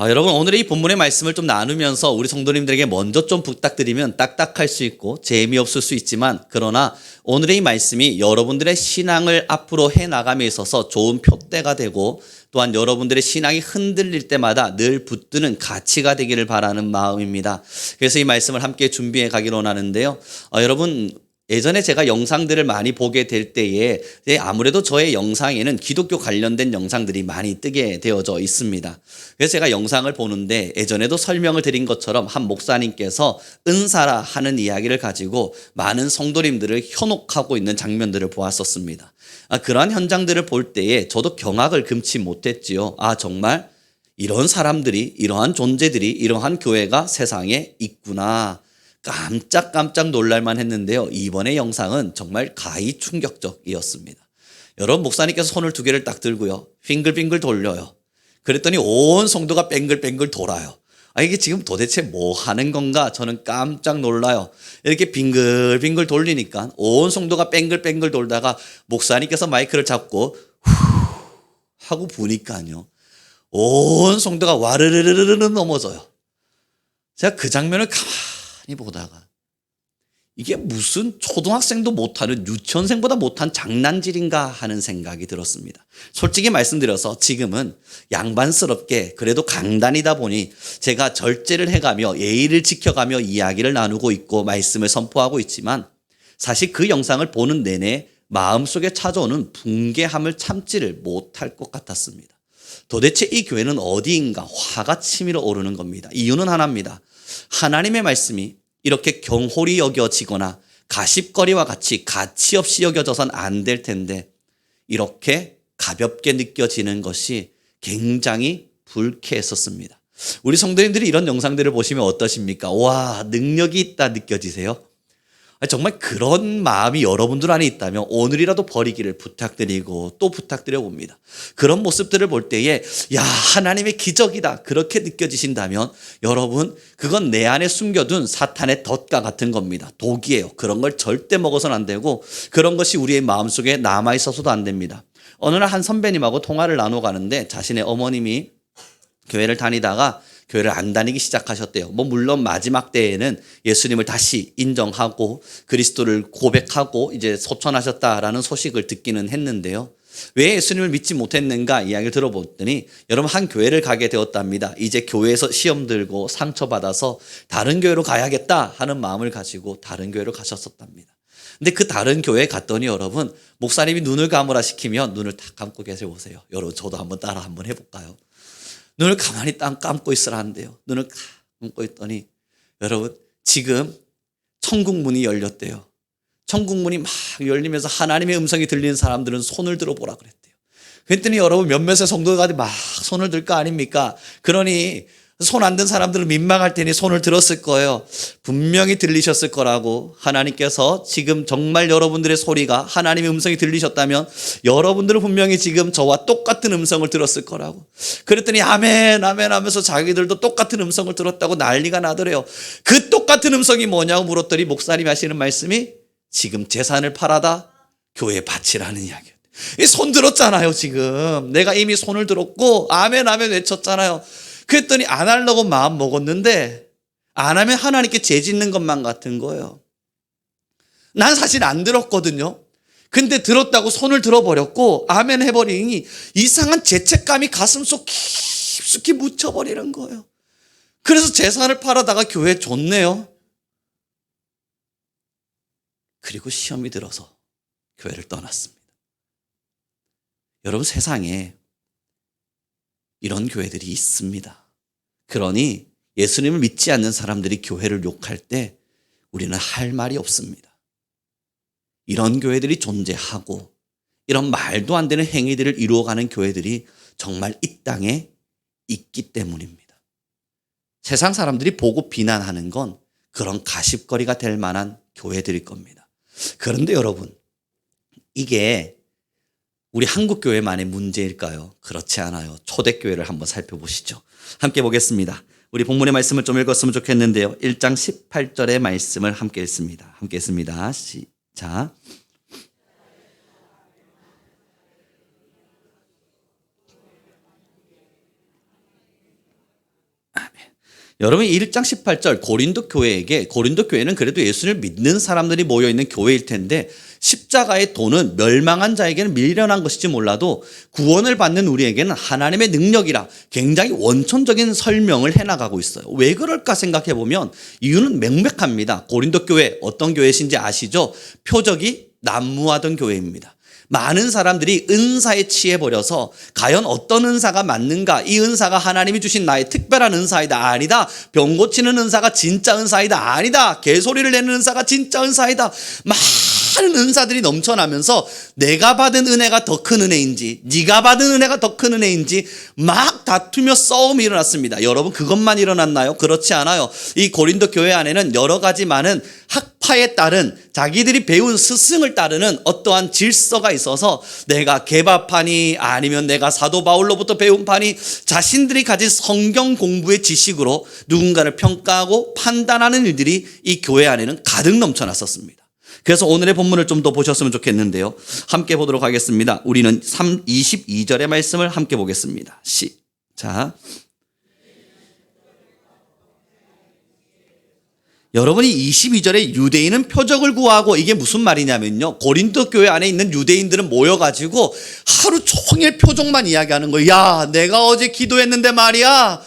여러분 오늘 이 본문의 말씀을 좀 나누면서 우리 성도님들에게 먼저 좀 부탁드리면 딱딱할 수 있고 재미없을 수 있지만 그러나 오늘의 이 말씀이 여러분들의 신앙을 앞으로 해나감에 있어서 좋은 표대가 되고 또한 여러분들의 신앙이 흔들릴 때마다 늘 붙드는 가치가 되기를 바라는 마음입니다. 그래서 이 말씀을 함께 준비해 가기로 하는데요. 여러분 예전에 제가 영상들을 많이 보게 될 때에 아무래도 저의 영상에는 기독교 관련된 영상들이 많이 뜨게 되어져 있습니다. 그래서 제가 영상을 보는데 예전에도 설명을 드린 것처럼 한 목사님께서 은사라 하는 이야기를 가지고 많은 성도님들을 현혹하고 있는 장면들을 보았었습니다. 그러한 현장들을 볼 때에 저도 경악을 금치 못했지요. 정말 이런 사람들이, 이러한 존재들이, 이러한 교회가 세상에 있구나. 깜짝 놀랄만 했는데요. 이번에 영상은 정말 가히 충격적이었습니다. 여러분 목사님께서 손을 두 개를 딱 들고요. 빙글빙글 돌려요. 그랬더니 온 성도가 뱅글뱅글 돌아요. 이게 지금 도대체 뭐 하는 건가? 저는 깜짝 놀라요. 이렇게 빙글빙글 돌리니까 온 성도가 뱅글뱅글 돌다가 목사님께서 마이크를 잡고 후 하고 부니까요. 온 성도가 와르르르르 넘어져요. 제가 그 장면을 가만히 보다가 이게 무슨 초등학생도 못하는 유치원생보다 못한 장난질인가 하는 생각이 들었습니다. 솔직히 말씀드려서 지금은 양반스럽게 그래도 강단이다 보니 제가 절제를 해가며 예의를 지켜가며 이야기를 나누고 있고 말씀을 선포하고 있지만 사실 그 영상을 보는 내내 마음속에 찾아오는 붕괴함을 참지를 못할 것 같았습니다. 도대체 이 교회는 어디인가 화가 치밀어 오르는 겁니다. 이유는 하나입니다. 하나님의 말씀이 이렇게 경홀히 여겨지거나 가십거리와 같이 가치 없이 여겨져선 안 될 텐데 이렇게 가볍게 느껴지는 것이 굉장히 불쾌했었습니다. 우리 성도님들이 이런 영상들을 보시면 어떠십니까? 와, 능력이 있다 느껴지세요? 정말 그런 마음이 여러분들 안에 있다면 오늘이라도 버리기를 부탁드리고 또 부탁드려 봅니다. 그런 모습들을 볼 때에 하나님의 기적이다 그렇게 느껴지신다면 여러분 그건 내 안에 숨겨둔 사탄의 덫과 같은 겁니다. 독이에요. 그런 걸 절대 먹어서는 안 되고 그런 것이 우리의 마음속에 남아있어서도 안 됩니다. 어느 날 한 선배님하고 통화를 나눠가는데 자신의 어머님이 교회를 다니다가 교회를 안 다니기 시작하셨대요. 물론 마지막 때에는 예수님을 다시 인정하고 그리스도를 고백하고 이제 소천하셨다라는 소식을 듣기는 했는데요. 왜 예수님을 믿지 못했는가 이야기를 들어봤더니 여러분 한 교회를 가게 되었답니다. 이제 교회에서 시험 들고 상처받아서 다른 교회로 가야겠다 하는 마음을 가지고 다른 교회로 가셨었답니다. 근데 그 다른 교회에 갔더니 여러분 목사님이 눈을 감으라 시키면 눈을 딱 감고 계세요. 보세요. 여러분 저도 한번 따라 한번 해볼까요? 눈을 가만히 딱 감고 있으라 한대요. 눈을 감고 있더니 여러분 지금 천국 문이 열렸대요. 천국 문이 막 열리면서 하나님의 음성이 들리는 사람들은 손을 들어보라 그랬대요. 그랬더니 여러분 몇몇의 성도가 막 손을 들 거 아닙니까? 그러니 손 안 든 사람들은 민망할 테니 손을 들었을 거예요. 분명히 들리셨을 거라고. 하나님께서 지금 정말 여러분들의 소리가 하나님의 음성이 들리셨다면 여러분들은 분명히 지금 저와 똑같은 음성을 들었을 거라고. 그랬더니 아멘 아멘 하면서 자기들도 똑같은 음성을 들었다고 난리가 나더래요. 그 똑같은 음성이 뭐냐고 물었더니 목사님이 하시는 말씀이 지금 재산을 팔아다 교회에 바치라는 이야기예요. 손 들었잖아요. 지금 내가 이미 손을 들었고 아멘 아멘 외쳤잖아요. 그랬더니 안 하려고 마음 먹었는데 안 하면 하나님께 죄 짓는 것만 같은 거예요. 난 사실 안 들었거든요. 근데 들었다고 손을 들어버렸고 아멘 해버리니 이상한 죄책감이 가슴속 깊숙이 묻혀버리는 거예요. 그래서 재산을 팔아다가 교회에 줬네요. 그리고 시험이 들어서 교회를 떠났습니다. 여러분 세상에 이런 교회들이 있습니다. 그러니 예수님을 믿지 않는 사람들이 교회를 욕할 때 우리는 할 말이 없습니다. 이런 교회들이 존재하고 이런 말도 안 되는 행위들을 이루어가는 교회들이 정말 이 땅에 있기 때문입니다. 세상 사람들이 보고 비난하는 건 그런 가십거리가 될 만한 교회들일 겁니다. 그런데 여러분 이게 우리 한국교회만의 문제일까요? 그렇지 않아요. 초대교회를 한번 살펴보시죠. 함께 보겠습니다. 우리 본문의 말씀을 좀 읽었으면 좋겠는데요. 1장 18절의 말씀을 함께 읽습니다. 함께 읽습니다. 시작. 여러분 1장 18절 고린도 교회에게 고린도 교회는 그래도 예수를 믿는 사람들이 모여 있는 교회일 텐데 십자가의 도는 멸망한 자에게는 미련한 것일지 몰라도 구원을 받는 우리에게는 하나님의 능력이라 굉장히 원천적인 설명을 해나가고 있어요. 왜 그럴까 생각해 보면 이유는 명백합니다. 고린도 교회 어떤 교회신지 아시죠? 표적이 난무하던 교회입니다. 많은 사람들이 은사에 취해버려서 과연 어떤 은사가 맞는가? 이 은사가 하나님이 주신 나의 특별한 은사이다. 아니다. 병 고치는 은사가 진짜 은사이다. 아니다. 개소리를 내는 은사가 진짜 은사이다. 많은 은사들이 넘쳐나면서 내가 받은 은혜가 더 큰 은혜인지 네가 받은 은혜가 더 큰 은혜인지 막 다투며 싸움이 일어났습니다. 여러분 그것만 일어났나요? 그렇지 않아요. 이 고린도 교회 안에는 여러 가지 많은 학파에 따른 자기들이 배운 스승을 따르는 어떠한 질서가 있어서 내가 개바파니 아니면 내가 사도 바울로부터 배운 파니 자신들이 가진 성경 공부의 지식으로 누군가를 평가하고 판단하는 일들이 이 교회 안에는 가득 넘쳐났었습니다. 그래서 오늘의 본문을 좀 더 보셨으면 좋겠는데요. 함께 보도록 하겠습니다. 우리는 22절의 말씀을 함께 보겠습니다. 시작. 여러분이 22절에 유대인은 표적을 구하고 이게 무슨 말이냐면요. 고린도 교회 안에 있는 유대인들은 모여가지고 하루 종일 표적만 이야기하는 거예요. 야, 내가 어제 기도했는데 말이야.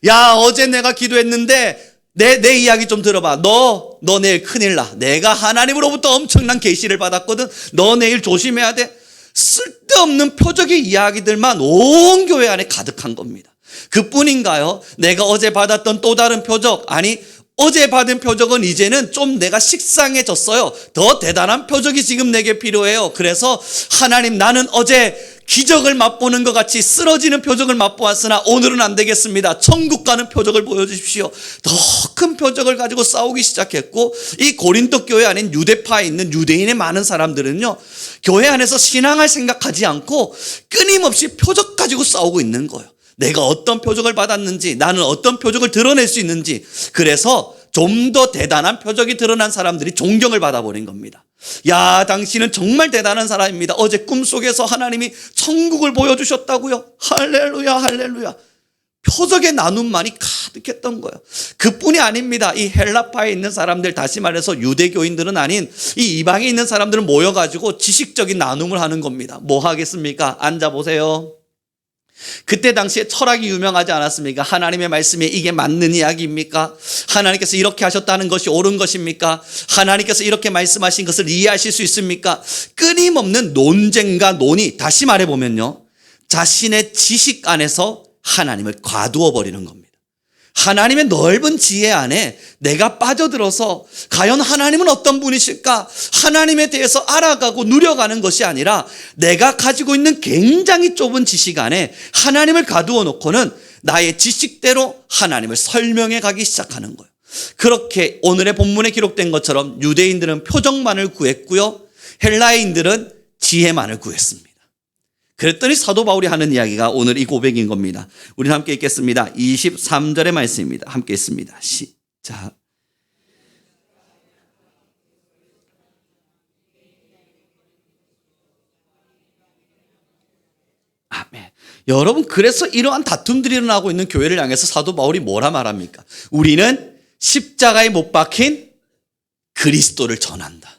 야, 어제 내가 기도했는데 내 이야기 좀 들어봐. 너 내일 큰일 나. 내가 하나님으로부터 엄청난 계시를 받았거든. 너 내일 조심해야 돼. 쓸데없는 표적의 이야기들만 온 교회 안에 가득한 겁니다. 그뿐인가요? 내가 어제 받았던 또 다른 표적, 아니 어제 받은 표적은 이제는 좀 내가 식상해졌어요. 더 대단한 표적이 지금 내게 필요해요. 그래서 하나님 나는 어제 기적을 맛보는 것 같이 쓰러지는 표적을 맛보았으나 오늘은 안 되겠습니다. 천국 가는 표적을 보여주십시오. 더 큰 표적을 가지고 싸우기 시작했고 이 고린도 교회 안에 유대파에 있는 유대인의 많은 사람들은요. 교회 안에서 신앙을 생각하지 않고 끊임없이 표적 가지고 싸우고 있는 거예요. 내가 어떤 표적을 받았는지 나는 어떤 표적을 드러낼 수 있는지 그래서 좀 더 대단한 표적이 드러난 사람들이 존경을 받아버린 겁니다. 야, 당신은 정말 대단한 사람입니다. 어제 꿈속에서 하나님이 천국을 보여주셨다고요. 할렐루야 할렐루야. 표적의 나눔만이 가득했던 거예요. 그뿐이 아닙니다. 이 헬라파에 있는 사람들, 다시 말해서 유대교인들은 아닌 이 이방에 있는 사람들은 모여가지고 지식적인 나눔을 하는 겁니다. 뭐 하겠습니까? 앉아보세요. 그때 당시에 철학이 유명하지 않았습니까? 하나님의 말씀에 이게 맞는 이야기입니까? 하나님께서 이렇게 하셨다는 것이 옳은 것입니까? 하나님께서 이렇게 말씀하신 것을 이해하실 수 있습니까? 끊임없는 논쟁과 논의, 다시 말해보면요, 자신의 지식 안에서 하나님을 과두어 버리는 겁니다. 하나님의 넓은 지혜 안에 내가 빠져들어서 과연 하나님은 어떤 분이실까? 하나님에 대해서 알아가고 누려가는 것이 아니라 내가 가지고 있는 굉장히 좁은 지식 안에 하나님을 가두어 놓고는 나의 지식대로 하나님을 설명해 가기 시작하는 거예요. 그렇게 오늘의 본문에 기록된 것처럼 유대인들은 표적만을 구했고요. 헬라인들은 지혜만을 구했습니다. 그랬더니 사도 바울이 하는 이야기가 오늘 이 고백인 겁니다. 우리는 함께 읽겠습니다. 23절의 말씀입니다. 함께 읽습니다. 시작. 아멘. 여러분, 그래서 이러한 다툼들이 일어나고 있는 교회를 향해서 사도 바울이 뭐라 말합니까? 우리는 십자가에 못 박힌 그리스도를 전한다.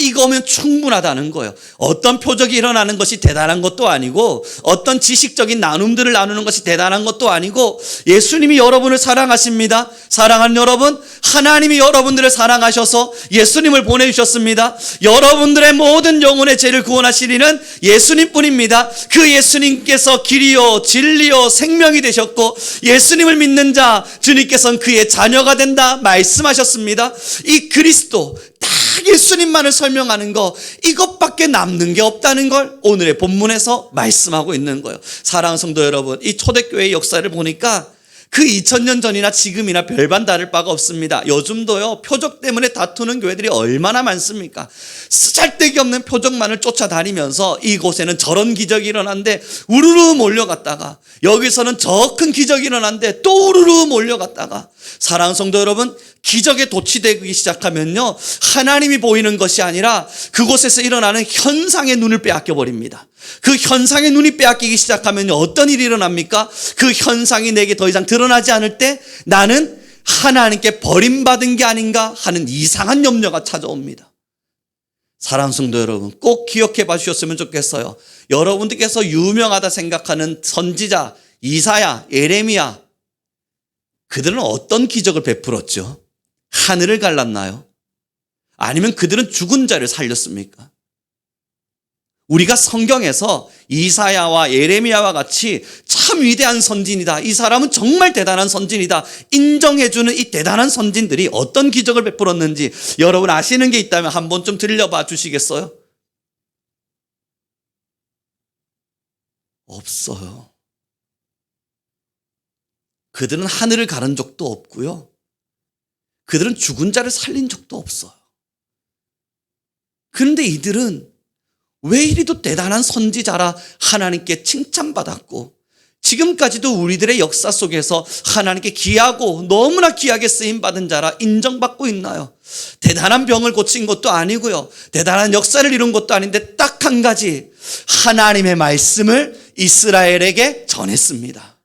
이거면 충분하다는 거예요. 어떤 표적이 일어나는 것이 대단한 것도 아니고 어떤 지식적인 나눔들을 나누는 것이 대단한 것도 아니고 예수님이 여러분을 사랑하십니다. 사랑하는 여러분, 하나님이 여러분들을 사랑하셔서 예수님을 보내주셨습니다. 여러분들의 모든 영혼의 죄를 구원하시리는 예수님뿐입니다. 그 예수님께서 길이요 진리요 생명이 되셨고 예수님을 믿는 자 주님께서는 그의 자녀가 된다 말씀하셨습니다. 이 그리스도 딱 예수님만을 설명하는 거 이것밖에 남는 게 없다는 걸 오늘의 본문에서 말씀하고 있는 거예요. 사랑하는 성도 여러분, 이 초대교회의 역사를 보니까 그 2000년 전이나 지금이나 별반 다를 바가 없습니다. 요즘도요 표적 때문에 다투는 교회들이 얼마나 많습니까? 쓰잘데기 없는 표적만을 쫓아다니면서 이곳에는 저런 기적이 일어났는데 우르르 몰려갔다가 여기서는 저 큰 기적이 일어났는데 또 우르르 몰려갔다가 사랑하는 성도 여러분, 기적에 도취되기 시작하면요 하나님이 보이는 것이 아니라 그곳에서 일어나는 현상의 눈을 빼앗겨 버립니다. 그 현상의 눈이 빼앗기기 시작하면 어떤 일이 일어납니까? 그 현상이 내게 더 이상 드러나지 않을 때 나는 하나님께 버림받은 게 아닌가 하는 이상한 염려가 찾아옵니다. 사랑하는 성도 여러분, 꼭 기억해 봐 주셨으면 좋겠어요. 여러분들께서 유명하다 생각하는 선지자 이사야, 예레미야, 그들은 어떤 기적을 베풀었죠? 하늘을 갈랐나요? 아니면 그들은 죽은 자를 살렸습니까? 우리가 성경에서 이사야와 예레미야와 같이 참 위대한 선진이다, 이 사람은 정말 대단한 선진이다 인정해주는 이 대단한 선진들이 어떤 기적을 베풀었는지 여러분 아시는 게 있다면 한번 좀 들려봐 주시겠어요? 없어요. 그들은 하늘을 가른 적도 없고요, 그들은 죽은 자를 살린 적도 없어요. 그런데 이들은 왜 이리도 대단한 선지자라 하나님께 칭찬받았고 지금까지도 우리들의 역사 속에서 하나님께 귀하고 너무나 귀하게 쓰임받은 자라 인정받고 있나요? 대단한 병을 고친 것도 아니고요, 대단한 역사를 이룬 것도 아닌데 딱 한 가지, 하나님의 말씀을 이스라엘에게 전했습니다.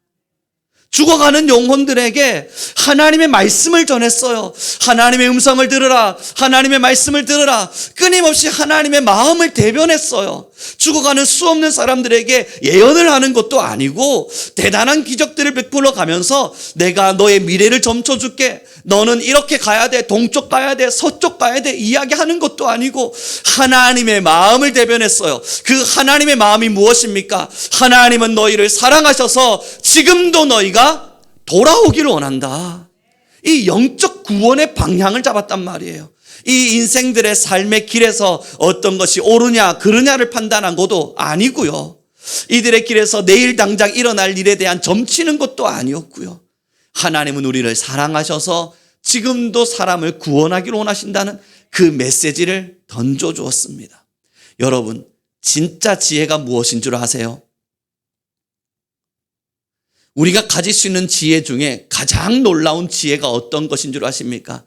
죽어가는 영혼들에게 하나님의 말씀을 전했어요. 하나님의 음성을 들으라, 하나님의 말씀을 들으라, 끊임없이 하나님의 마음을 대변했어요. 죽어가는 수없는 사람들에게 예언을 하는 것도 아니고 대단한 기적들을 베풀어 가면서 내가 너의 미래를 점쳐줄게, 너는 이렇게 가야 돼, 동쪽 가야 돼, 서쪽 가야 돼 이야기하는 것도 아니고 하나님의 마음을 대변했어요. 그 하나님의 마음이 무엇입니까? 하나님은 너희를 사랑하셔서 지금도 너희가 돌아오기를 원한다. 이 영적 구원의 방향을 잡았단 말이에요. 이 인생들의 삶의 길에서 어떤 것이 옳으냐 그르냐를 판단한 것도 아니고요, 이들의 길에서 내일 당장 일어날 일에 대한 점치는 것도 아니었고요, 하나님은 우리를 사랑하셔서 지금도 사람을 구원하기를 원하신다는 그 메시지를 던져주었습니다. 여러분, 진짜 지혜가 무엇인 줄 아세요? 우리가 가질 수 있는 지혜 중에 가장 놀라운 지혜가 어떤 것인 줄 아십니까?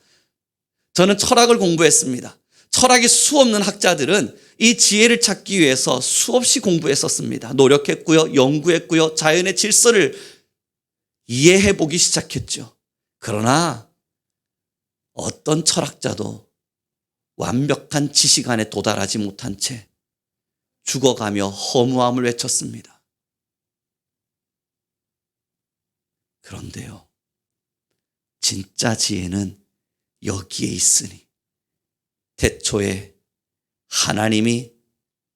저는 철학을 공부했습니다. 철학이 수없는 학자들은 이 지혜를 찾기 위해서 수없이 공부했었습니다. 노력했고요, 연구했고요, 자연의 질서를 이해해 보기 시작했죠. 그러나 어떤 철학자도 완벽한 지식 안에 도달하지 못한 채 죽어가며 허무함을 외쳤습니다. 그런데요, 진짜 지혜는 여기에 있으니 태초에 하나님이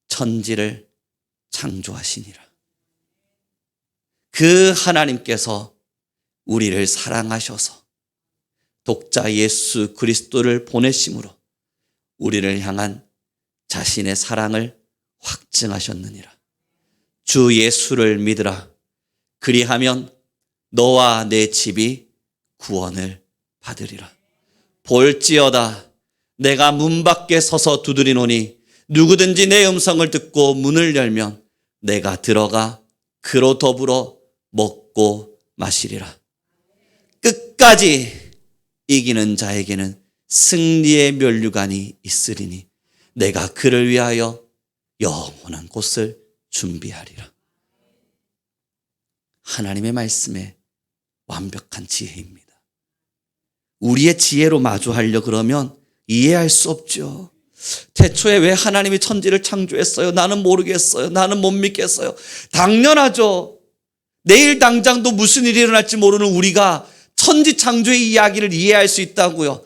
천지를 창조하시니라. 그 하나님께서 우리를 사랑하셔서 독자 예수 그리스도를 보내심으로 우리를 향한 자신의 사랑을 확증하셨느니라. 주 예수를 믿으라. 그리하면 너와 내 집이 구원을 받으리라. 볼지어다 내가 문 밖에 서서 두드리노니 누구든지 내 음성을 듣고 문을 열면 내가 들어가 그로 더불어 먹고 마시리라. 끝까지 이기는 자에게는 승리의 면류관이 있으리니 내가 그를 위하여 영원한 곳을 준비하리라. 하나님의 말씀에 완벽한 지혜입니다. 우리의 지혜로 마주하려 그러면 이해할 수 없죠. 태초에 왜 하나님이 천지를 창조했어요? 나는 모르겠어요. 나는 못 믿겠어요. 당연하죠. 내일 당장도 무슨 일이 일어날지 모르는 우리가 천지 창조의 이야기를 이해할 수 있다고요.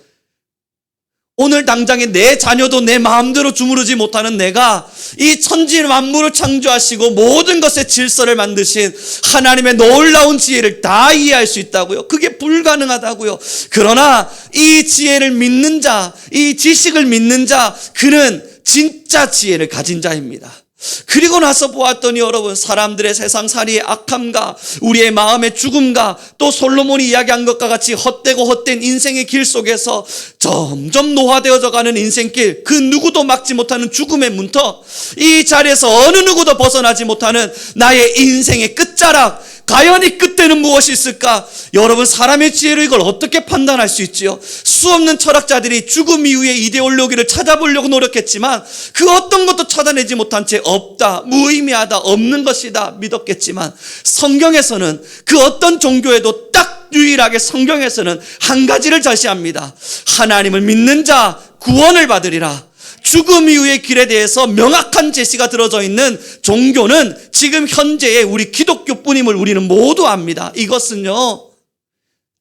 오늘 당장에 내 자녀도 내 마음대로 주무르지 못하는 내가 이 천지 만물을 창조하시고 모든 것의 질서를 만드신 하나님의 놀라운 지혜를 다 이해할 수 있다고요? 그게 불가능하다고요. 그러나 이 지혜를 믿는 자, 이 지식을 믿는 자, 그는 진짜 지혜를 가진 자입니다. 그리고 나서 보았더니 여러분, 사람들의 세상살이의 악함과 우리의 마음의 죽음과 또 솔로몬이 이야기한 것과 같이 헛되고 헛된 인생의 길 속에서 점점 노화되어져 가는 인생길, 그 누구도 막지 못하는 죽음의 문턱, 이 자리에서 어느 누구도 벗어나지 못하는 나의 인생의 끝자락, 과연 이 끝에는 무엇이 있을까? 여러분, 사람의 지혜로 이걸 어떻게 판단할 수 있지요? 수없는 철학자들이 죽음 이후의 이데올로기를 찾아보려고 노력했지만 그 어떤 것도 찾아내지 못한 채 없다, 무의미하다, 없는 것이다 믿었겠지만 성경에서는 그 어떤 종교에도 딱 유일하게 성경에서는 한 가지를 제시합니다. 하나님을 믿는 자 구원을 받으리라. 죽음 이후의 길에 대해서 명확한 제시가 들어져 있는 종교는 지금 현재의 우리 기독교뿐임을 우리는 모두 압니다. 이것은요,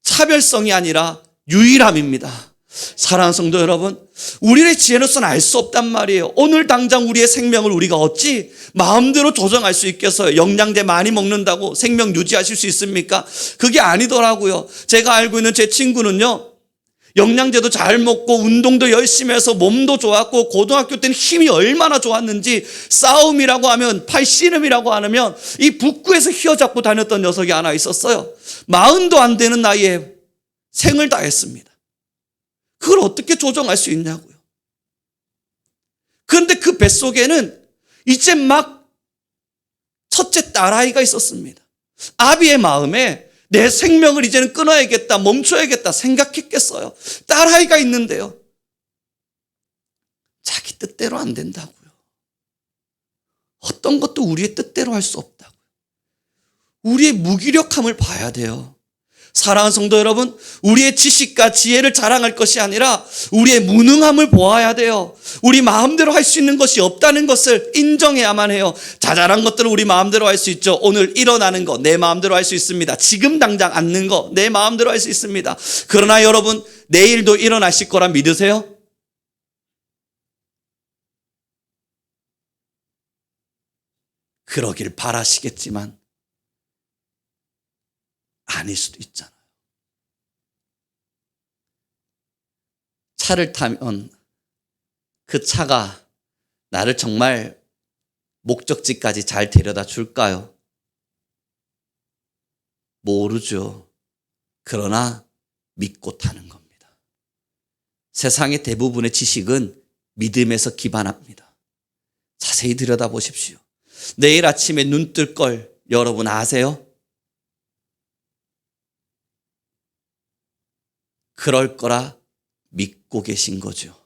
차별성이 아니라 유일함입니다. 사랑하는 성도 여러분, 우리의 지혜로서는 알 수 없단 말이에요. 오늘 당장 우리의 생명을 우리가 어찌 마음대로 조정할 수 있겠어요? 영양제 많이 먹는다고 생명 유지하실 수 있습니까? 그게 아니더라고요. 제가 알고 있는 제 친구는요, 영양제도 잘 먹고 운동도 열심히 해서 몸도 좋았고 고등학교 때는 힘이 얼마나 좋았는지 싸움이라고 하면 팔씨름이라고 하면 이 북구에서 휘어잡고 다녔던 녀석이 하나 있었어요. 40도 안 되는 나이에 생을 다했습니다. 그걸 어떻게 조정할 수 있냐고요. 그런데 그 뱃속에는 이제 막 첫째 딸아이가 있었습니다. 아비의 마음에 내 생명을 이제는 끊어야겠다, 멈춰야겠다 생각했겠어요. 딸아이가 있는데요, 자기 뜻대로 안 된다고요. 어떤 것도 우리의 뜻대로 할 수 없다고요. 우리의 무기력함을 봐야 돼요. 사랑하는 성도 여러분, 우리의 지식과 지혜를 자랑할 것이 아니라 우리의 무능함을 보아야 돼요. 우리 마음대로 할 수 있는 것이 없다는 것을 인정해야만 해요. 자잘한 것들은 우리 마음대로 할 수 있죠. 오늘 일어나는 거 내 마음대로 할 수 있습니다. 지금 당장 앉는 거 내 마음대로 할 수 있습니다. 그러나 여러분, 내일도 일어나실 거라 믿으세요? 그러길 바라시겠지만 아닐 수도 있잖아요. 차를 타면 그 차가 나를 정말 목적지까지 잘 데려다 줄까요? 모르죠. 그러나 믿고 타는 겁니다. 세상의 대부분의 지식은 믿음에서 기반합니다. 자세히 들여다보십시오. 내일 아침에 눈 뜰 걸 여러분 아세요? 그럴 거라 믿고 계신 거죠.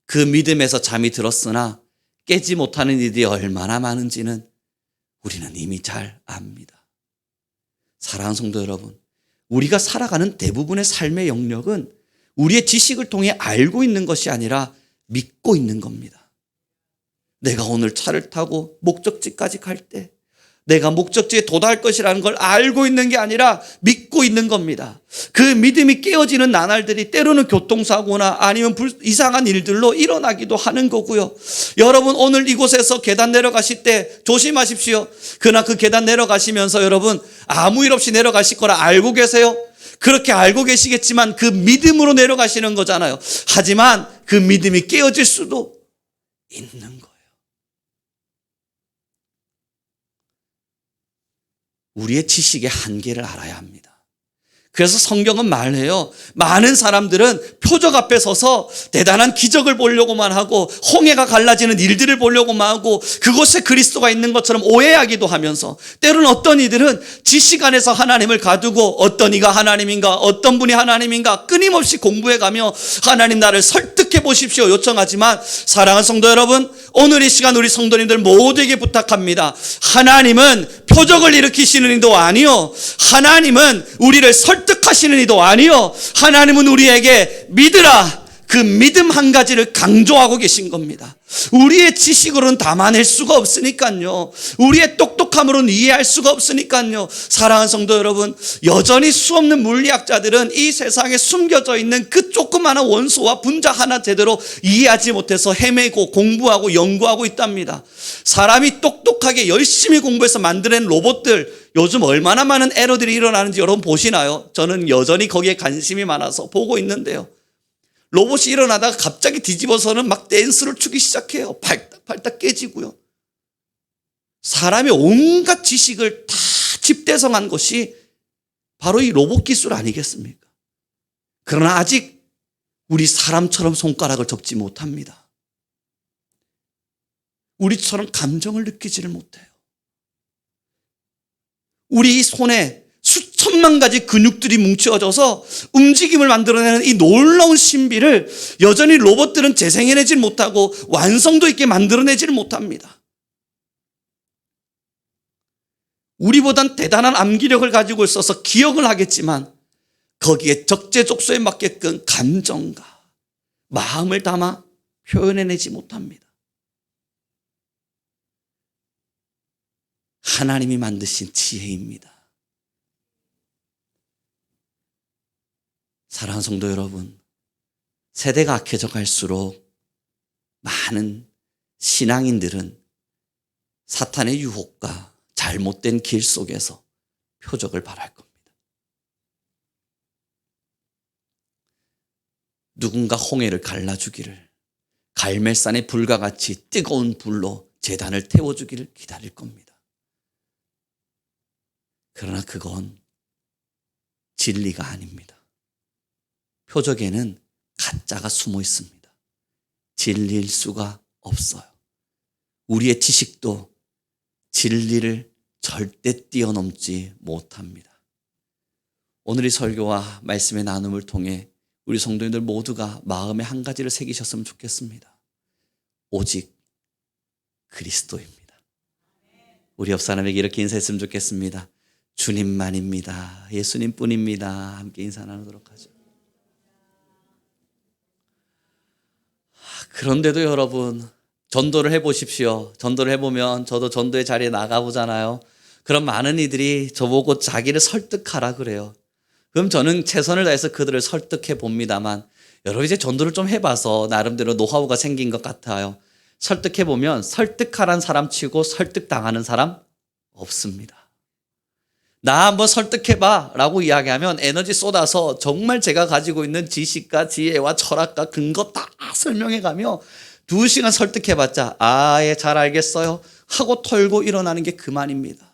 그 믿음에서 잠이 들었으나 깨지 못하는 일이 얼마나 많은지는 우리는 이미 잘 압니다. 사랑하는 성도 여러분, 우리가 살아가는 대부분의 삶의 영역은 우리의 지식을 통해 알고 있는 것이 아니라 믿고 있는 겁니다. 내가 오늘 차를 타고 목적지까지 갈 때 내가 목적지에 도달할 것이라는 걸 알고 있는 게 아니라 믿고 있는 겁니다. 그 믿음이 깨어지는 나날들이 때로는 교통사고나 아니면 이상한 일들로 일어나기도 하는 거고요. 여러분, 오늘 이곳에서 계단 내려가실 때 조심하십시오. 그러나 그 계단 내려가시면서 여러분 아무 일 없이 내려가실 거라 알고 계세요? 그렇게 알고 계시겠지만 그 믿음으로 내려가시는 거잖아요. 하지만 그 믿음이 깨어질 수도 있는 거예요. 우리의 지식의 한계를 알아야 합니다. 그래서 성경은 말해요. 많은 사람들은 표적 앞에 서서 대단한 기적을 보려고만 하고 홍해가 갈라지는 일들을 보려고만 하고 그곳에 그리스도가 있는 것처럼 오해하기도 하면서 때로는 어떤 이들은 지식 안에서 하나님을 가두고 어떤 이가 하나님인가 어떤 분이 하나님인가 끊임없이 공부해가며 하나님 나를 설득해 보십시오 요청하지만 사랑하는 성도 여러분, 오늘 이 시간 우리 성도님들 모두에게 부탁합니다. 하나님은 표적을 일으키시는 이도 아니요, 하나님은 우리를 설득하시는 이도 아니요, 하나님은 우리에게 믿으라, 그 믿음 한 가지를 강조하고 계신 겁니다. 우리의 지식으로는 담아낼 수가 없으니까요. 우리의 똑똑함으로는 이해할 수가 없으니까요. 사랑하는 성도 여러분, 여전히 수없는 물리학자들은 이 세상에 숨겨져 있는 그 조그마한 원소와 분자 하나 제대로 이해하지 못해서 헤매고 공부하고 연구하고 있답니다. 사람이 똑똑하게 열심히 공부해서 만들어낸 로봇들 요즘 얼마나 많은 에러들이 일어나는지 여러분 보시나요? 저는 여전히 거기에 관심이 많아서 보고 있는데요. 로봇이 일어나다가 갑자기 뒤집어서는 막 댄스를 추기 시작해요. 발딱 깨지고요. 사람의 온갖 지식을 다 집대성한 것이 바로 이 로봇 기술 아니겠습니까? 그러나 아직 우리 사람처럼 손가락을 접지 못합니다. 우리처럼 감정을 느끼지를 못해요. 우리 손에 수천만 가지 근육들이 뭉쳐져서 움직임을 만들어내는 이 놀라운 신비를 여전히 로봇들은 재생해내질 못하고 완성도 있게 만들어내질 못합니다. 우리보단 대단한 암기력을 가지고 있어서 기억을 하겠지만 거기에 적재적소에 맞게끔 감정과 마음을 담아 표현해내지 못합니다. 하나님이 만드신 지혜입니다. 사랑하는 성도 여러분, 세대가 악해져 갈수록 많은 신앙인들은 사탄의 유혹과 잘못된 길 속에서 표적을 바랄 겁니다. 누군가 홍해를 갈라주기를, 갈멜산의 불과 같이 뜨거운 불로 제단을 태워주기를 기다릴 겁니다. 그러나 그건 진리가 아닙니다. 표적에는 가짜가 숨어 있습니다. 진리일 수가 없어요. 우리의 지식도 진리를 절대 뛰어넘지 못합니다. 오늘 이 설교와 말씀의 나눔을 통해 우리 성도님들 모두가 마음에 한 가지를 새기셨으면 좋겠습니다. 오직 그리스도입니다. 우리 옆 사람에게 이렇게 인사했으면 좋겠습니다. 주님만입니다. 예수님뿐입니다. 함께 인사 나누도록 하죠. 그런데도 여러분, 전도를 해보십시오. 전도를 해보면 저도 전도의 자리에 나가보잖아요. 그럼 많은 이들이 저보고 자기를 설득하라 그래요. 그럼 저는 최선을 다해서 그들을 설득해 봅니다만, 여러분 이제 전도를 좀 해봐서 나름대로 노하우가 생긴 것 같아요. 설득해 보면 설득하라는 사람 치고 설득당하는 사람 없습니다. 나 한번 설득해봐 라고 이야기하면 에너지 쏟아서 정말 제가 가지고 있는 지식과 지혜와 철학과 근거 다 설명해가며 2시간 설득해봤자 예, 잘 알겠어요 하고 털고 일어나는 게 그만입니다.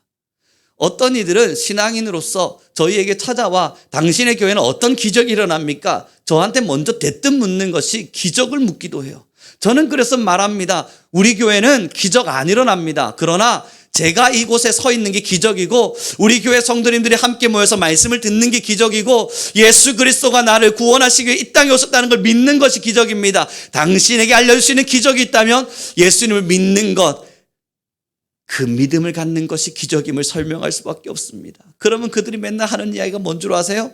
어떤 이들은 신앙인으로서 저희에게 찾아와 당신의 교회는 어떤 기적이 일어납니까? 저한테 먼저 대뜸 묻는 것이 기적을 묻기도 해요. 저는 그래서 말합니다. 우리 교회는 기적 안 일어납니다. 그러나 제가 이곳에 서 있는 게 기적이고 우리 교회 성도님들이 함께 모여서 말씀을 듣는 게 기적이고 예수 그리스도가 나를 구원하시기 위해 이 땅에 오셨다는 걸 믿는 것이 기적입니다. 당신에게 알려줄 수 있는 기적이 있다면 예수님을 믿는 것, 그 믿음을 갖는 것이 기적임을 설명할 수밖에 없습니다. 그러면 그들이 맨날 하는 이야기가 뭔 줄 아세요?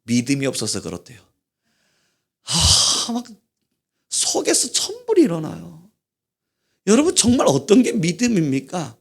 믿음이 없어서 그렇대요. 막 속에서 천불이 일어나요. 여러분 정말 어떤 게 믿음입니까?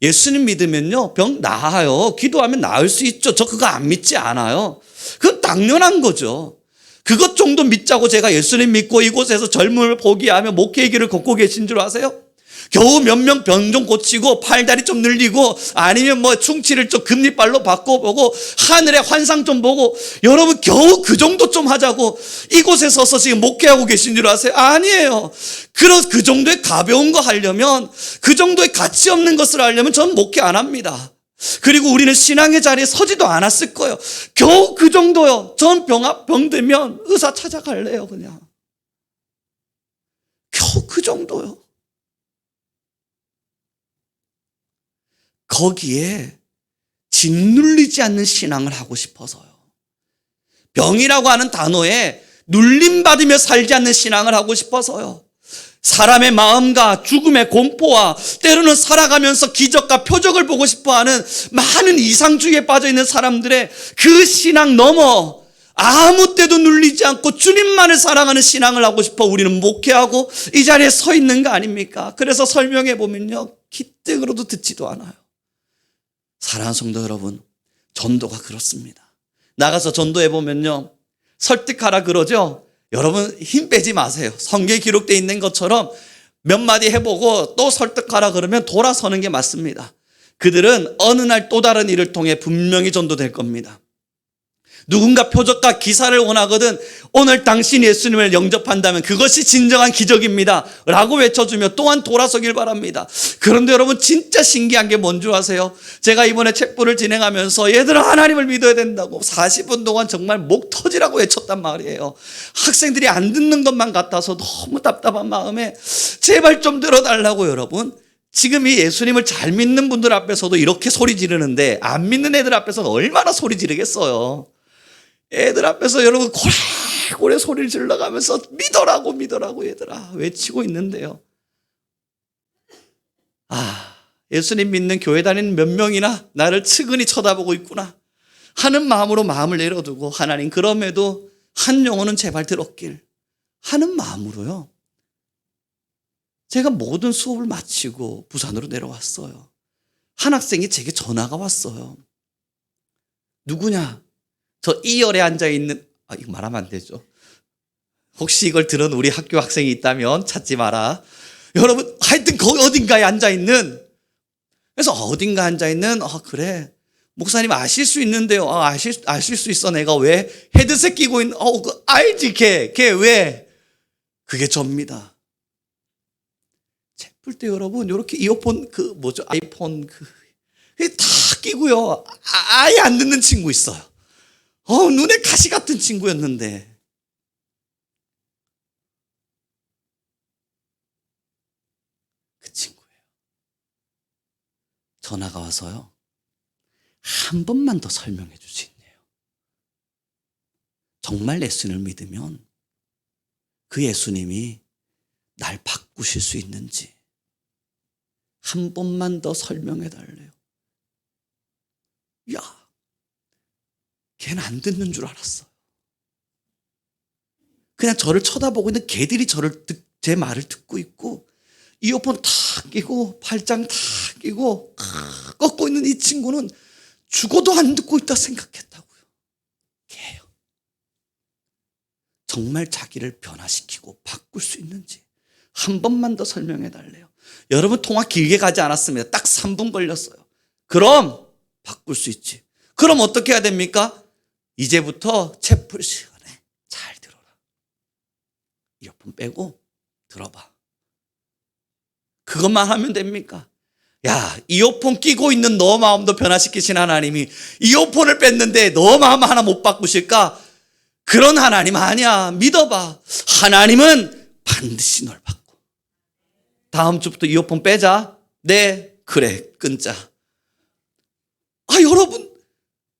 예수님 믿으면요 병 나아요. 기도하면 나을 수 있죠. 저 그거 안 믿지 않아요. 그건 당연한 거죠. 그것 정도 믿자고 제가 예수님 믿고 이곳에서 젊음을 포기하며 목회의 길을 걷고 계신 줄 아세요? 겨우 몇 명 병 좀 고치고 팔다리 좀 늘리고 아니면 뭐 충치를 좀 금리발로 바꿔보고 하늘의 환상 좀 보고 여러분 겨우 그 정도 좀 하자고 이곳에 서서 지금 목회하고 계신 줄 아세요? 아니에요. 그 정도의 가벼운 거 하려면 그 정도의 가치 없는 것을 하려면 전 목회 안 합니다. 그리고 우리는 신앙의 자리에 서지도 않았을 거예요. 겨우 그 정도요. 전 병 되면 의사 찾아갈래요 그냥. 겨우 그 정도요. 거기에 짓눌리지 않는 신앙을 하고 싶어서요. 병이라고 하는 단어에 눌림받으며 살지 않는 신앙을 하고 싶어서요. 사람의 마음과 죽음의 공포와 때로는 살아가면서 기적과 표적을 보고 싶어하는 많은 이상주의에 빠져있는 사람들의 그 신앙 넘어 아무 때도 눌리지 않고 주님만을 사랑하는 신앙을 하고 싶어 우리는 목회하고 이 자리에 서 있는 거 아닙니까? 그래서 설명해 보면요 기특으로도 듣지도 않아요. 사랑하는 성도 여러분, 전도가 그렇습니다. 나가서 전도해 보면요 설득하라 그러죠. 여러분 힘 빼지 마세요. 성경에 기록되어 있는 것처럼 몇 마디 해보고 또 설득하라 그러면 돌아서는 게 맞습니다. 그들은 어느 날 또 다른 일을 통해 분명히 전도될 겁니다. 누군가 표적과 기사를 원하거든 오늘 당신 예수님을 영접한다면 그것이 진정한 기적입니다 라고 외쳐주며 또한 돌아서길 바랍니다. 그런데 여러분 진짜 신기한 게 뭔 줄 아세요? 제가 이번에 책부를 진행하면서 얘들아 하나님을 믿어야 된다고 40분 동안 정말 목 터지라고 외쳤단 말이에요. 학생들이 안 듣는 것만 같아서 너무 답답한 마음에 제발 좀 들어달라고. 여러분 지금 이 예수님을 잘 믿는 분들 앞에서도 이렇게 소리 지르는데 안 믿는 애들 앞에서는 얼마나 소리 지르겠어요. 애들 앞에서 여러분 고래고래 소리를 질러가면서 믿어라고 얘들아 외치고 있는데요. 예수님 믿는 교회 다니는 몇 명이나 나를 측은히 쳐다보고 있구나 하는 마음으로 마음을 내려두고, 하나님 그럼에도 한 영혼은 제발 들었길 하는 마음으로요, 제가 모든 수업을 마치고 부산으로 내려왔어요. 한 학생이 제게 전화가 왔어요. 누구냐? 저 2열에 앉아있는, 이거 말하면 안 되죠. 혹시 이걸 들은 우리 학교 학생이 있다면 찾지 마라. 여러분, 하여튼 거기 어딘가에 앉아있는, 그래서 어딘가 앉아있는, 그래, 목사님 아실 수 있는데요. 아실 수 있어. 내가 왜 헤드셋 끼고 있는, 알지, 걔 왜? 그게 접니다. 책 풀 때 여러분, 요렇게 이어폰, 아이폰, 다 끼고요. 아예 안 듣는 친구 있어요. 눈에 가시 같은 친구였는데. 그 친구예요. 전화가 와서요, 한 번만 더 설명해 줄 수 있네요. 정말 예수님을 믿으면 그 예수님이 날 바꾸실 수 있는지 한 번만 더 설명해 달래요. 야, 걔는 안 듣는 줄 알았어. 그냥 저를 쳐다보고 있는 걔들이 제 말을 듣고 있고, 이어폰 탁 끼고 팔짱 탁 끼고 꺾고 있는 이 친구는 죽어도 안 듣고 있다 생각했다고요. 걔예요. 정말 자기를 변화시키고 바꿀 수 있는지 한 번만 더 설명해 달래요. 여러분, 통화 길게 가지 않았습니다. 딱 3분 걸렸어요. 그럼 바꿀 수 있지. 그럼 어떻게 해야 됩니까? 이제부터 책 풀 시간에 잘 들어라. 이어폰 빼고 들어봐. 그것만 하면 됩니까? 야, 이어폰 끼고 있는 너 마음도 변화시키신 하나님이 이어폰을 뺐는데 너 마음 하나 못 바꾸실까? 그런 하나님 아니야. 믿어봐. 하나님은 반드시 널 바꿔. 다음 주부터 이어폰 빼자. 네, 그래, 끊자. 여러분,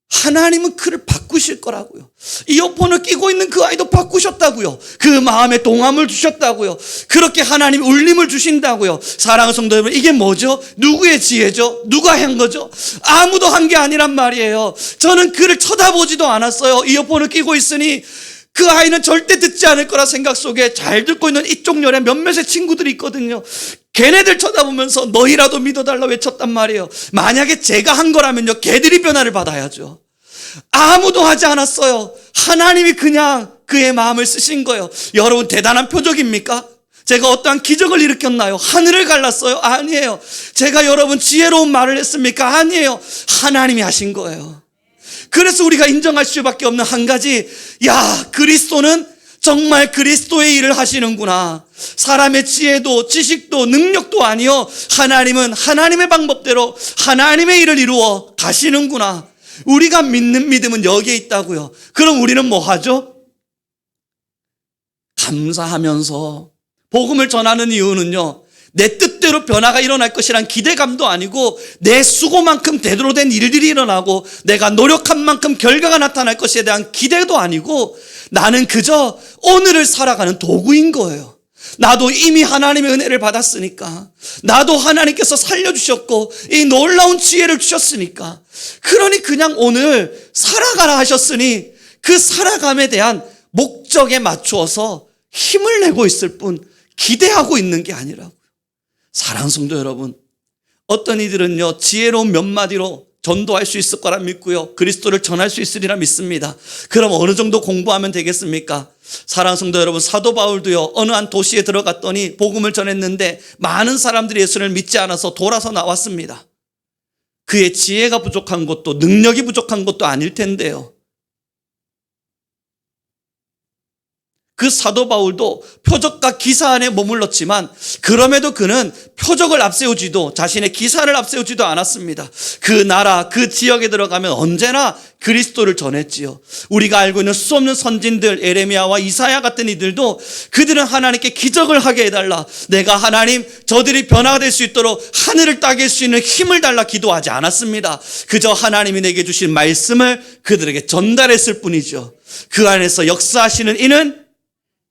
하나님은 그를 바꾸실 거라고요. 이어폰을 끼고 있는 그 아이도 바꾸셨다고요. 그 마음에 동함을 주셨다고요. 그렇게 하나님이 울림을 주신다고요. 사랑하는 성도 여러분, 이게 뭐죠? 누구의 지혜죠? 누가 한 거죠? 아무도 한 게 아니란 말이에요. 저는 그를 쳐다보지도 않았어요. 이어폰을 끼고 있으니 그 아이는 절대 듣지 않을 거라 생각 속에 잘 듣고 있는 이쪽 열에 몇몇의 친구들이 있거든요. 걔네들 쳐다보면서 너희라도 믿어달라 외쳤단 말이에요. 만약에 제가 한 거라면요, 걔들이 변화를 받아야죠. 아무도 하지 않았어요. 하나님이 그냥 그의 마음을 쓰신 거예요. 여러분, 대단한 표적입니까? 제가 어떠한 기적을 일으켰나요? 하늘을 갈랐어요? 아니에요. 제가 여러분 지혜로운 말을 했습니까? 아니에요. 하나님이 하신 거예요. 그래서 우리가 인정할 수밖에 없는 한 가지, 야, 그리스도는 정말 그리스도의 일을 하시는구나. 사람의 지혜도 지식도 능력도 아니요, 하나님은 하나님의 방법대로 하나님의 일을 이루어 가시는구나. 우리가 믿는 믿음은 여기에 있다고요. 그럼 우리는 뭐 하죠? 감사하면서 복음을 전하는 이유는요, 내 뜻대로 변화가 일어날 것이란 기대감도 아니고, 내 수고만큼 제대로 된 일들이 일어나고 내가 노력한 만큼 결과가 나타날 것에 대한 기대도 아니고, 나는 그저 오늘을 살아가는 도구인 거예요. 나도 이미 하나님의 은혜를 받았으니까, 나도 하나님께서 살려주셨고 이 놀라운 지혜를 주셨으니까, 그러니 그냥 오늘 살아가라 하셨으니 그 살아감에 대한 목적에 맞추어서 힘을 내고 있을 뿐 기대하고 있는 게 아니라고요. 사랑하는 성도 여러분, 어떤 이들은요, 지혜로운 몇 마디로 전도할 수 있을 거라 믿고요, 그리스도를 전할 수 있으리라 믿습니다. 그럼 어느 정도 공부하면 되겠습니까? 사랑하는 성도 여러분, 사도 바울도요, 어느 한 도시에 들어갔더니 복음을 전했는데 많은 사람들이 예수를 믿지 않아서 돌아서 나왔습니다. 그의 지혜가 부족한 것도 능력이 부족한 것도 아닐 텐데요, 그 사도 바울도 표적과 기사 안에 머물렀지만 그럼에도 그는 표적을 앞세우지도 자신의 기사를 앞세우지도 않았습니다. 그 나라 그 지역에 들어가면 언제나 그리스도를 전했지요. 우리가 알고 있는 수없는 선진들, 에레미야와 이사야 같은 이들도 그들은 하나님께 기적을 하게 해달라, 내가 하나님 저들이 변화가 될 수 있도록 하늘을 따길 수 있는 힘을 달라 기도하지 않았습니다. 그저 하나님이 내게 주신 말씀을 그들에게 전달했을 뿐이죠. 그 안에서 역사하시는 이는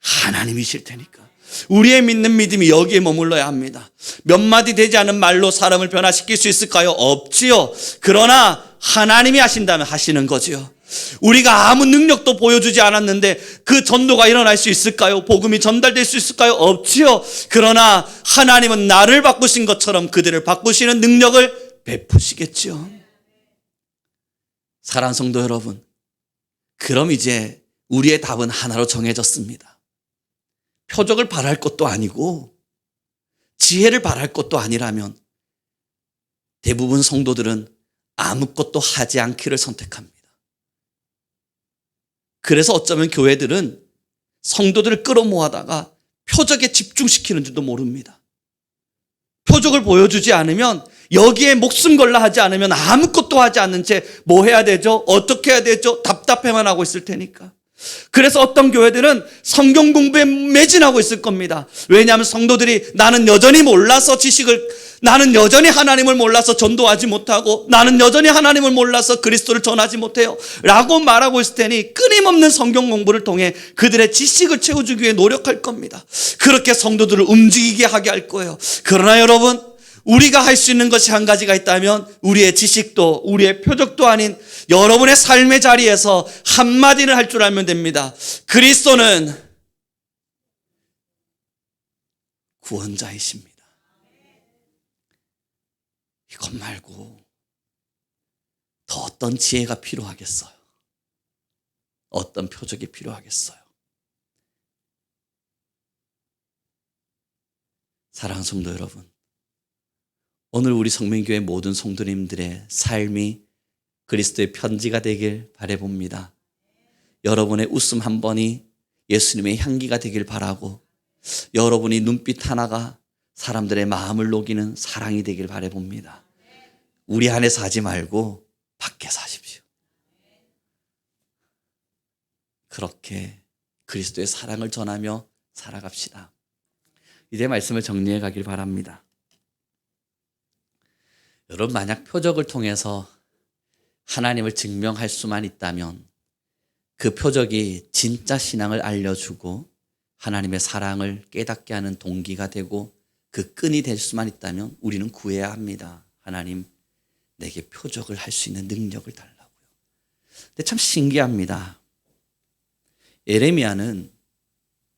하나님이실 테니까. 우리의 믿는 믿음이 여기에 머물러야 합니다. 몇 마디 되지 않은 말로 사람을 변화시킬 수 있을까요? 없지요. 그러나 하나님이 하신다면 하시는 거지요. 우리가 아무 능력도 보여주지 않았는데 그 전도가 일어날 수 있을까요? 복음이 전달될 수 있을까요? 없지요. 그러나 하나님은 나를 바꾸신 것처럼 그들을 바꾸시는 능력을 베푸시겠지요. 사랑하는 성도 여러분, 그럼 이제 우리의 답은 하나로 정해졌습니다. 표적을 바랄 것도 아니고 지혜를 바랄 것도 아니라면 대부분 성도들은 아무것도 하지 않기를 선택합니다. 그래서 어쩌면 교회들은 성도들을 끌어모아다가 표적에 집중시키는 줄도 모릅니다. 표적을 보여주지 않으면, 여기에 목숨 걸라 하지 않으면 아무것도 하지 않는 채 뭐 해야 되죠? 어떻게 해야 되죠? 답답해만 하고 있을 테니까. 그래서 어떤 교회들은 성경 공부에 매진하고 있을 겁니다. 왜냐하면 성도들이 나는 여전히 몰라서 나는 여전히 하나님을 몰라서 전도하지 못하고, 나는 여전히 하나님을 몰라서 그리스도를 전하지 못해요 라고 말하고 있을 테니 끊임없는 성경 공부를 통해 그들의 지식을 채워주기 위해 노력할 겁니다. 그렇게 성도들을 움직이게 하게 할 거예요. 그러나 여러분, 우리가 할 수 있는 것이 한 가지가 있다면 우리의 지식도 우리의 표적도 아닌 여러분의 삶의 자리에서 한마디를 할 줄 알면 됩니다. 그리스도는 구원자이십니다. 이것 말고 더 어떤 지혜가 필요하겠어요? 어떤 표적이 필요하겠어요? 사랑하는 성도 여러분, 오늘 우리 성민교회 모든 성도님들의 삶이 그리스도의 편지가 되길 바라봅니다. 여러분의 웃음 한 번이 예수님의 향기가 되길 바라고, 여러분이 눈빛 하나가 사람들의 마음을 녹이는 사랑이 되길 바라봅니다. 우리 안에서 하지 말고 밖에서 하십시오. 그렇게 그리스도의 사랑을 전하며 살아갑시다. 이제 말씀을 정리해 가길 바랍니다. 여러분, 만약 표적을 통해서 하나님을 증명할 수만 있다면, 그 표적이 진짜 신앙을 알려주고 하나님의 사랑을 깨닫게 하는 동기가 되고 그 끈이 될 수만 있다면 우리는 구해야 합니다. 하나님, 내게 표적을 할 수 있는 능력을 달라고요. 근데 참 신기합니다. 예레미야는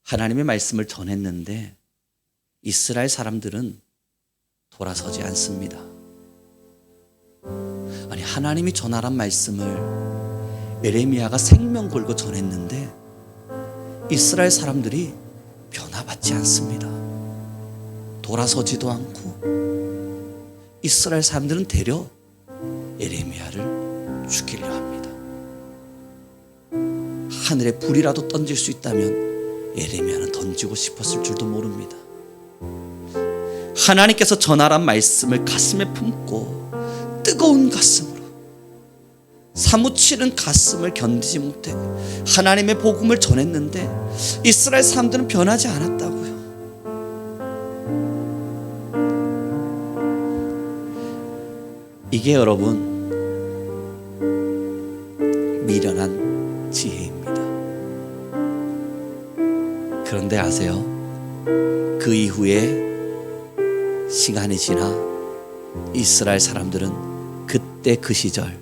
하나님의 말씀을 전했는데 이스라엘 사람들은 돌아서지 않습니다. 아니, 하나님이 전하란 말씀을 예레미야가 생명 걸고 전했는데 이스라엘 사람들이 변화받지 않습니다. 돌아서지도 않고 이스라엘 사람들은 되려 예레미야를 죽이려 합니다. 하늘에 불이라도 던질 수 있다면 예레미야는 던지고 싶었을 줄도 모릅니다. 하나님께서 전하란 말씀을 가슴에 품고 뜨거운 가슴으로, 사무치는 가슴을 견디지 못해 하나님의 복음을 전했는데 이스라엘 사람들은 변하지 않았다고요. 이게 여러분 미련한 지혜입니다. 그런데 아세요? 그 이후에 시간이 지나 이스라엘 사람들은 그때 그 시절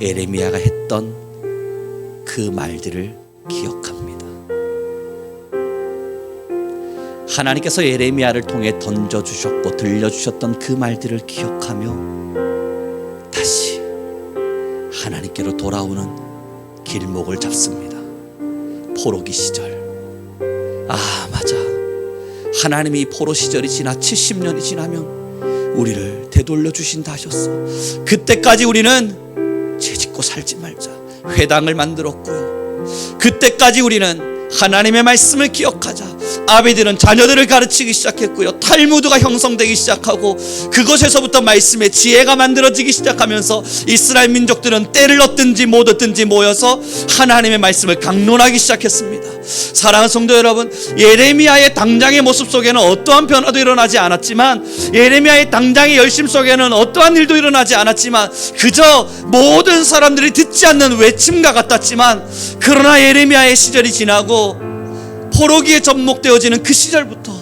예레미야가 했던 그 말들을 기억합니다. 하나님께서 예레미야를 통해 던져주셨고 들려주셨던 그 말들을 기억하며 다시 하나님께로 돌아오는 길목을 잡습니다. 포로기 시절. 아, 맞아. 하나님이 이 포로 시절이 지나 70년이 지나면 우리를 되돌려 주신다 하셨어. 그때까지 우리는 죄짓고 살지 말자 회당을 만들었고요. 그때까지 우리는 하나님의 말씀을 기억하자 아비들은 자녀들을 가르치기 시작했고요. 탈무드가 형성되기 시작하고 그것에서부터 말씀의 지혜가 만들어지기 시작하면서 이스라엘 민족들은 때를 얻든지 못 얻든지 모여서 하나님의 말씀을 강론하기 시작했습니다. 사랑하는 성도 여러분, 예레미야의 당장의 모습 속에는 어떠한 변화도 일어나지 않았지만, 예레미야의 당장의 열심 속에는 어떠한 일도 일어나지 않았지만, 그저 모든 사람들이 듣지 않는 외침과 같았지만, 그러나 예레미야의 시절이 지나고 포로기에 접목되어지는 그 시절부터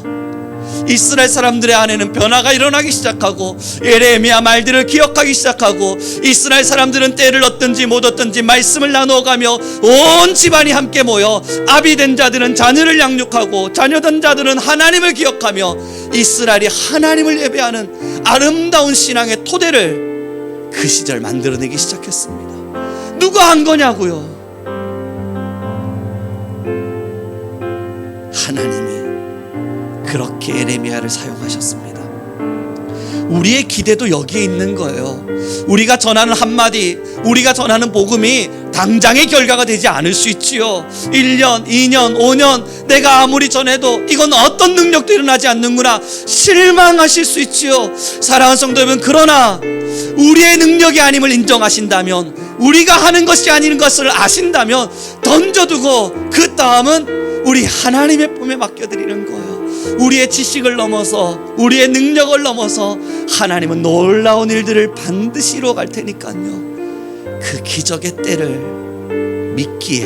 이스라엘 사람들의 안에는 변화가 일어나기 시작하고 예레미야 말들을 기억하기 시작하고 이스라엘 사람들은 때를 얻든지 못 얻든지 말씀을 나누어가며 온 집안이 함께 모여 아비된 자들은 자녀를 양육하고 자녀된 자들은 하나님을 기억하며 이스라엘이 하나님을 예배하는 아름다운 신앙의 토대를 그 시절 만들어내기 시작했습니다. 누가 한 거냐고요? 하나님이 그렇게 예레미야를 사용하셨습니다. 우리의 기대도 여기에 있는 거예요. 우리가 전하는 한마디, 우리가 전하는 복음이 당장의 결과가 되지 않을 수 있지요. 1년, 2년, 5년 내가 아무리 전해도 이건 어떤 능력도 일어나지 않는구나 실망하실 수 있지요. 사랑하는 성도 여러분, 그러나 우리의 능력이 아님을 인정하신다면, 우리가 하는 것이 아닌 것을 아신다면 던져두고 그 다음은 우리 하나님의 품에 맡겨드리는 거예요. 우리의 지식을 넘어서, 우리의 능력을 넘어서 하나님은 놀라운 일들을 반드시 이루어갈 테니까요. 그 기적의 때를 믿기에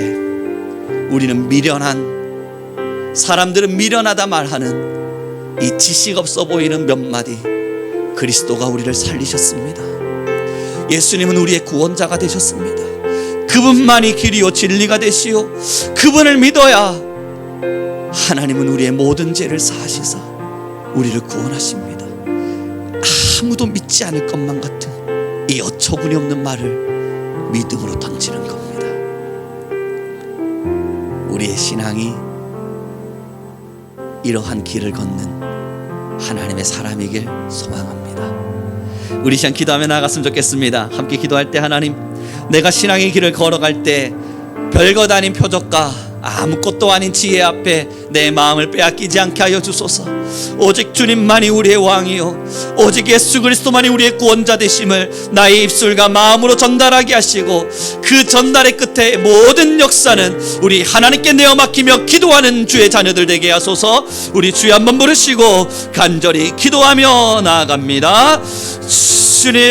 우리는 미련한, 사람들은 미련하다 말하는 이 지식 없어 보이는 몇 마디, 그리스도가 우리를 살리셨습니다. 예수님은 우리의 구원자가 되셨습니다. 그분만이 길이요 진리가 되시오. 그분을 믿어야 하나님은 우리의 모든 죄를 사하시사 우리를 구원하십니다. 아무도 믿지 않을 것만 같은 이 어처구니 없는 말을 믿음으로 던지는 겁니다. 우리의 신앙이 이러한 길을 걷는 하나님의 사람이길 소망합니다. 우리 시간 기도하며 나아갔으면 좋겠습니다. 함께 기도할 때, 하나님, 내가 신앙의 길을 걸어갈 때 별것 아닌 표적과 아무것도 아닌 지혜 앞에 내 마음을 빼앗기지 않게 하여 주소서. 오직 주님만이 우리의 왕이요, 오직 예수 그리스도만이 우리의 구원자 되심을 나의 입술과 마음으로 전달하게 하시고, 그 전달의 끝에 모든 역사는 우리 하나님께 내어 맡기며 기도하는 주의 자녀들 되게 하소서. 우리 주여 한번 부르시고 간절히 기도하며 나아갑니다. 주님.